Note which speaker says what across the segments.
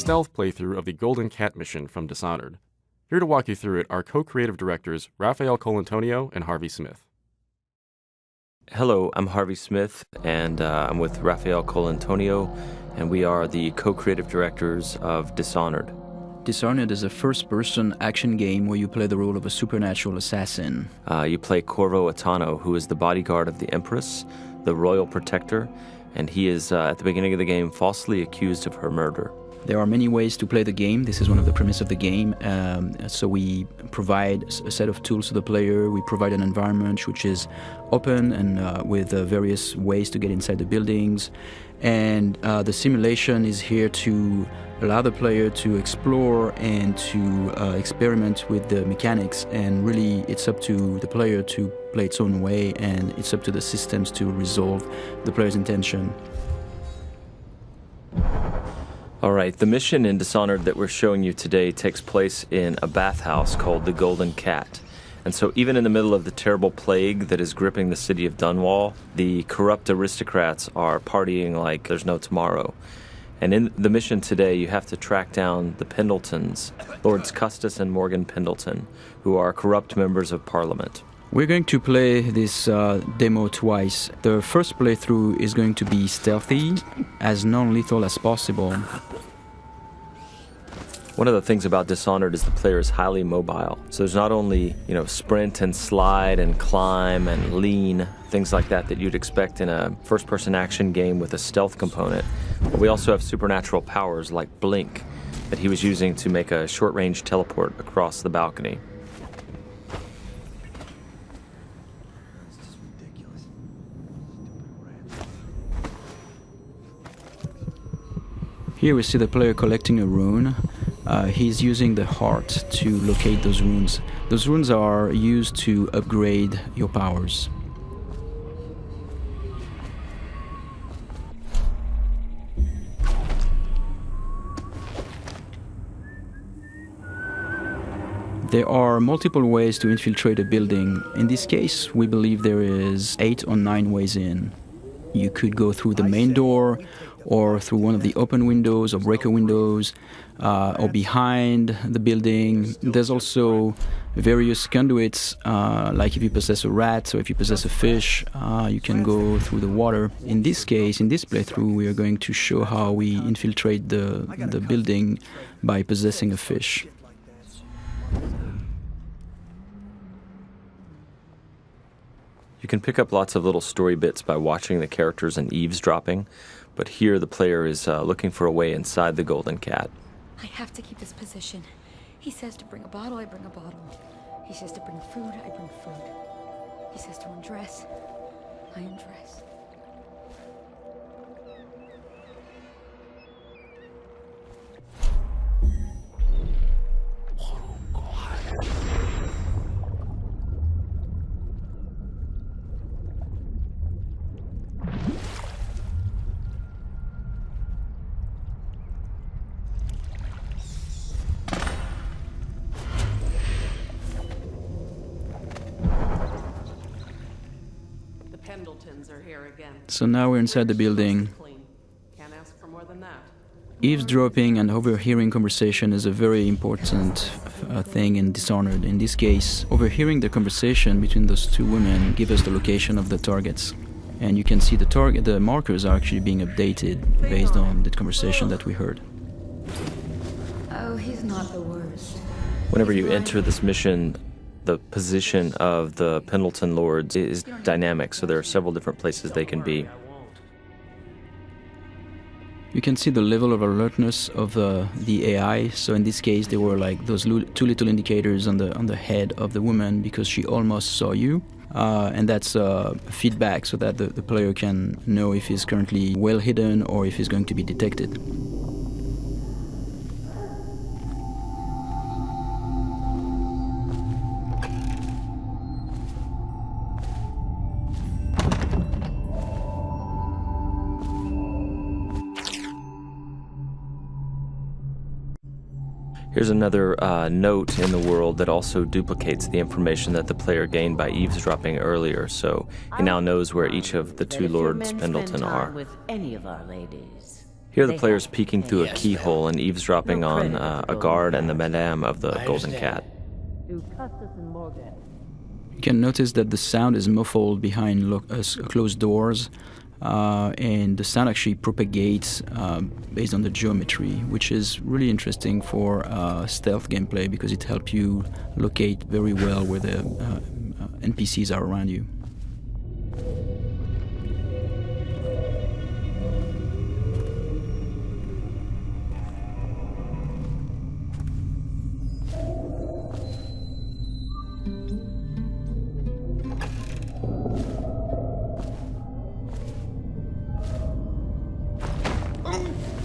Speaker 1: stealth playthrough of the Golden Cat mission from Dishonored. Here to walk you through it are co-creative directors Raphaël Colantonio and Harvey Smith.
Speaker 2: Hello, I'm Harvey Smith, and I'm with Raphaël Colantonio, and we are the co-creative directors of Dishonored.
Speaker 3: Dishonored is a first-person action game where you play the role of a supernatural assassin.
Speaker 2: You play Corvo Attano, who is the bodyguard of the Empress, the royal protector, and he is, at the beginning of the game, falsely accused of her murder.
Speaker 3: There are many ways to play the game. This is one of the premises of the game. So we provide a set of tools to the player. We provide an environment which is open and with various ways to get inside the buildings. And the simulation is here to allow the player to explore and to experiment with the mechanics. And really, it's up to the player to play its own way, and it's up to the systems to resolve the player's intention.
Speaker 2: All right, the mission in Dishonored that we're showing you today takes place in a bathhouse called the Golden Cat. And so even in the middle of the terrible plague that is gripping the city of Dunwall, the corrupt aristocrats are partying like there's no tomorrow. And in the mission today, you have to track down the Pendletons, Lords Custis and Morgan Pendleton, who are corrupt members of Parliament.
Speaker 3: We're going to play this demo twice. The first playthrough is going to be stealthy, as non-lethal as possible.
Speaker 2: One of the things about Dishonored is the player is highly mobile. So there's not only, sprint and slide and climb and lean, things like that you'd expect in a first-person action game with a stealth component, but we also have supernatural powers like Blink that he was using to make a short-range teleport across the balcony.
Speaker 3: Here we see the player collecting a rune. He's using the heart to locate those runes. Those runes are used to upgrade your powers. There are multiple ways to infiltrate a building. In this case, we believe there is 8 or 9 ways in. You could go through the main door, or through one of the open windows or breaker windows, or behind the building. There's also various conduits, like if you possess a rat or if you possess a fish, you can go through the water. In this case, in this playthrough, we are going to show how we infiltrate the building by possessing a fish.
Speaker 2: You can pick up lots of little story bits by watching the characters and eavesdropping, but here the player is looking for a way inside the Golden Cat.
Speaker 4: I have to keep this position. He says to bring a bottle, I bring a bottle. He says to bring food, I bring food. He says to undress, I undress.
Speaker 5: Pendletons are here again.
Speaker 3: So now we're inside the building.
Speaker 5: Can't ask for more than that.
Speaker 3: Eavesdropping and overhearing conversation is a very important thing in Dishonored. In this case, overhearing the conversation between those two women gives us the location of the targets. And you can see the markers are actually being updated based on the conversation that we heard.
Speaker 4: Oh, he's not the worst.
Speaker 2: Whenever you enter this mission, the position of the Pendleton Lords is dynamic, so there are several different places they can be.
Speaker 3: You can see the level of alertness of the AI. So in this case, there were like those 2 little indicators on the head of the woman because she almost saw you. And that's feedback so that the player can know if he's currently well hidden or if he's going to be detected.
Speaker 2: Here's another note in the world that also duplicates the information that the player gained by eavesdropping earlier, so he now knows where each of the 2 Lords Pendleton are.
Speaker 6: With any of our ladies.
Speaker 2: Here the player's peeking through a keyhole and eavesdropping on a guard and the madame of the Golden Cat.
Speaker 3: You can notice that the sound is muffled behind closed doors, and the sound actually propagates based on the geometry, which is really interesting for stealth gameplay because it helps you locate very well where the NPCs are around you.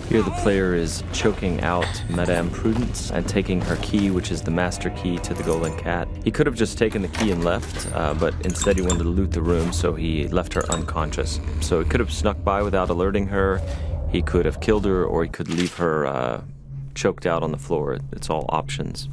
Speaker 2: Here the player is choking out Madame Prudence and taking her key, which is the master key to the Golden Cat. He could have just taken the key and left, but instead he wanted to loot the room, so he left her unconscious. So he could have snuck by without alerting her, he could have killed her, or he could leave her choked out on the floor. It's all options.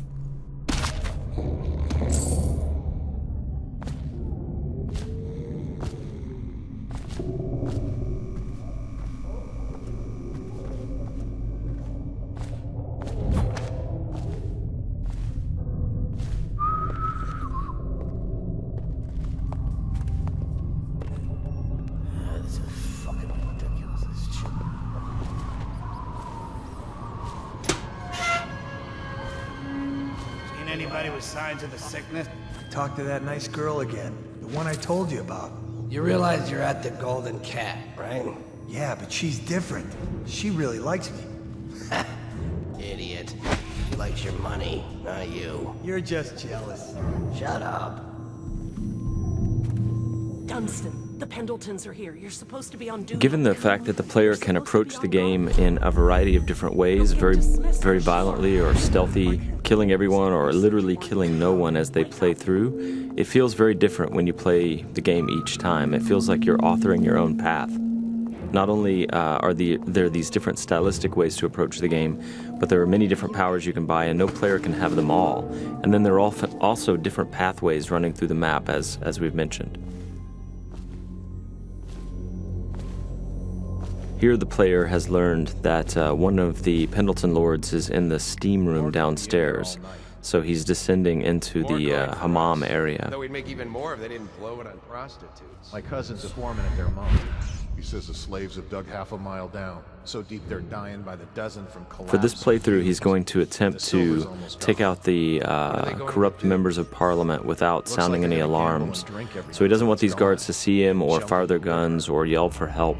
Speaker 6: Anybody with signs of the sickness? Talk to that nice girl again. The one I told you about.
Speaker 7: You realize you're at the Golden Cat, right?
Speaker 6: Yeah, but she's different. She really likes me.
Speaker 7: Idiot. She likes your money, not you.
Speaker 6: You're just jealous.
Speaker 7: Shut up.
Speaker 5: Dunstan, the Pendletons are here. You're supposed to be on duty.
Speaker 2: Given the fact that the player can approach the game in a variety of different ways, very violently or stealthy, killing everyone or literally killing no one as they play through, it feels very different when you play the game each time. It feels like you're authoring your own path. Not only are there these different stylistic ways to approach the game, but there are many different powers you can buy, and no player can have them all. And then there are also different pathways running through the map, as we've mentioned. Here the player has learned that one of the Pendleton lords is in the steam room downstairs, so he's descending into the hammam area.
Speaker 8: Though we'd make even more if they didn't blow it on prostitutes.
Speaker 9: My cousin's a foreman at their mount. He says the slaves have dug half a mile down, so deep they're dying by the dozen from collapse.
Speaker 2: For this playthrough, he's going to attempt to take out the corrupt members of parliament without sounding any alarms. So he doesn't want these guards to see him or fire their guns or yell for help.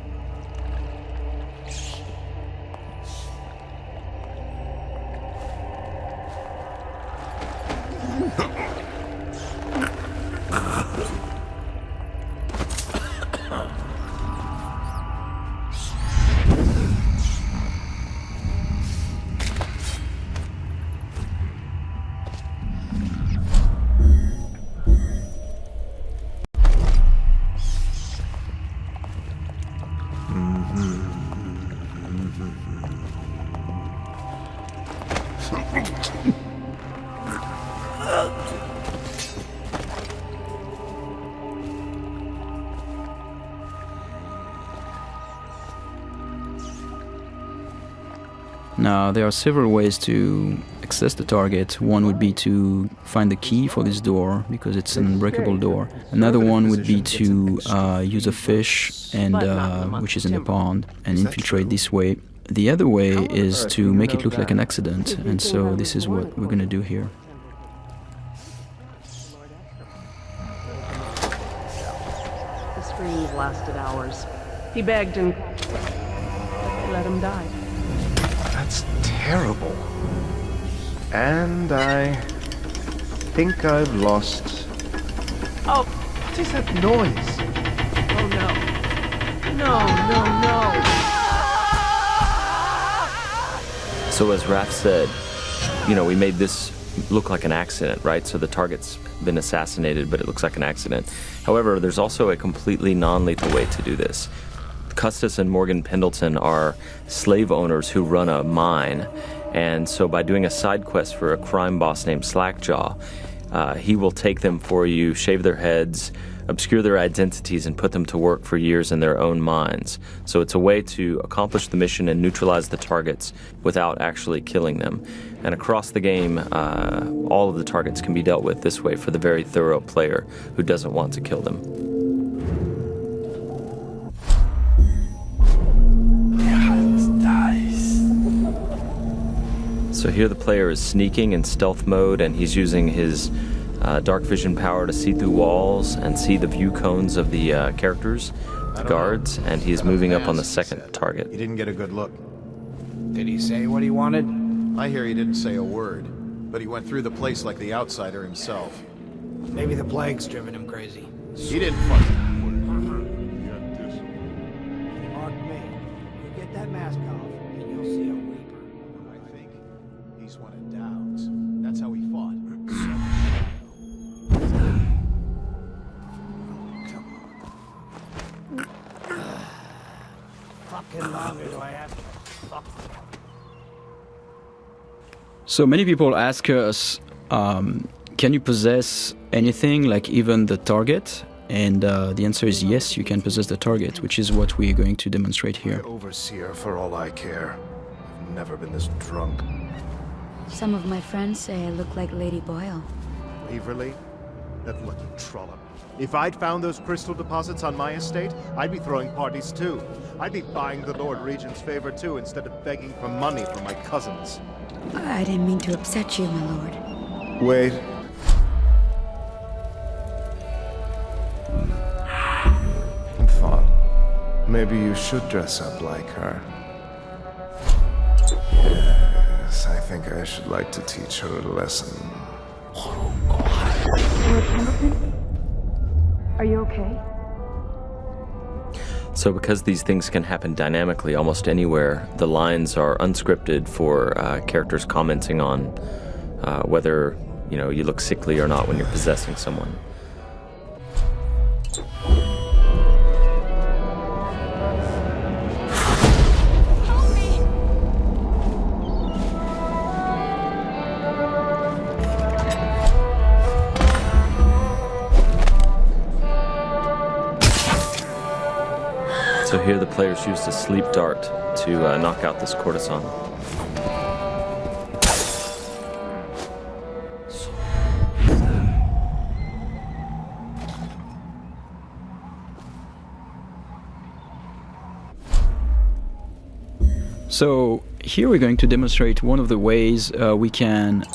Speaker 3: Now, there are several ways to access the target. One would be to find the key for this door, because it's an unbreakable door. Another one would be to use a fish, and which is in a pond, and infiltrate this way. The other way is to make it look like an accident, and so this is what we're going to do here.
Speaker 5: The screams lasted hours. He begged and they let him die.
Speaker 9: That's terrible. And I think I've lost...
Speaker 5: Oh,
Speaker 9: What is that noise?
Speaker 5: oh no. No.
Speaker 2: So as Raph said, we made this look like an accident, right? So the target's been assassinated, but it looks like an accident. However, there's also a completely non-lethal way to do this. Custis and Morgan Pendleton are slave owners who run a mine, and so by doing a side quest for a crime boss named Slackjaw, he will take them for you, shave their heads, obscure their identities and put them to work for years in their own minds. So it's a way to accomplish the mission and neutralize the targets without actually killing them. And across the game, all of the targets can be dealt with this way for the very thorough player who doesn't want to kill them. So here the player is sneaking in stealth mode, and he's using his dark vision power to see through walls and see the view cones of the characters, the guards, and he's moving up on the second target.
Speaker 9: He didn't get a good look.
Speaker 8: Did he say what he wanted?
Speaker 9: I hear he didn't say a word, but he went through the place like the outsider himself.
Speaker 8: Maybe the plague's driven him crazy.
Speaker 9: He didn't fucking...
Speaker 8: Mark me. You get that mask off, and you'll see a weeper.
Speaker 9: I think he's one of Dowd's. That's how he fought.
Speaker 8: Fucking longer do I have to fuck?
Speaker 3: So many people ask us, can you possess anything, like even the target? And the answer is yes, you can possess the target, which is what we're going to demonstrate here.
Speaker 10: Overseer, for all I care. I've never been this drunk.
Speaker 4: Some of my friends say I look like Lady Boyle.
Speaker 10: Waverly? That lucky trollop. If I'd found those crystal deposits on my estate, I'd be throwing parties too. I'd be buying the Lord Regent's favor too, instead of begging for money from my cousins.
Speaker 4: I didn't mean to upset you, my lord.
Speaker 10: Wait. I thought maybe you should dress up like her. Yes, I think I should like to teach her a lesson.
Speaker 4: Lord Pendleton? Are you okay?
Speaker 2: So because these things can happen dynamically almost anywhere, the lines are unscripted for characters commenting on whether you look sickly or not when you're possessing someone. So here the players used a sleep dart to knock out this courtesan.
Speaker 3: So here we're going to demonstrate one of the ways we can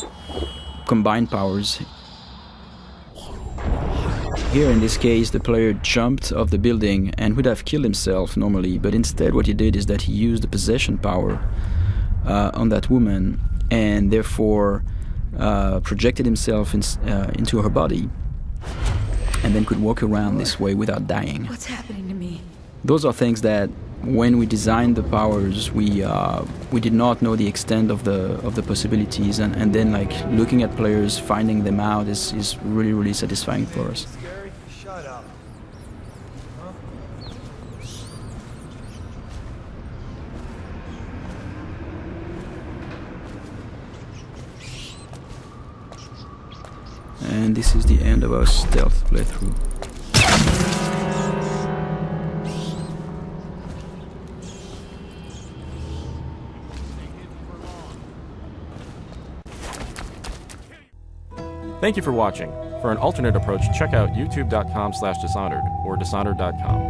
Speaker 3: combine powers. Here in this case the player jumped off the building and would have killed himself normally, but instead what he did is that he used the possession power on that woman and therefore projected himself into her body and then could walk around this way without dying.
Speaker 4: What's happening to me?
Speaker 3: Those are things that when we designed the powers we did not know the extent of the possibilities, and then like looking at players finding them out is really satisfying for us.
Speaker 6: Shut up.
Speaker 3: And this is the end of our stealth playthrough.
Speaker 1: Thank you for watching. For an alternate approach, check out youtube.com/dishonored or dishonored.com.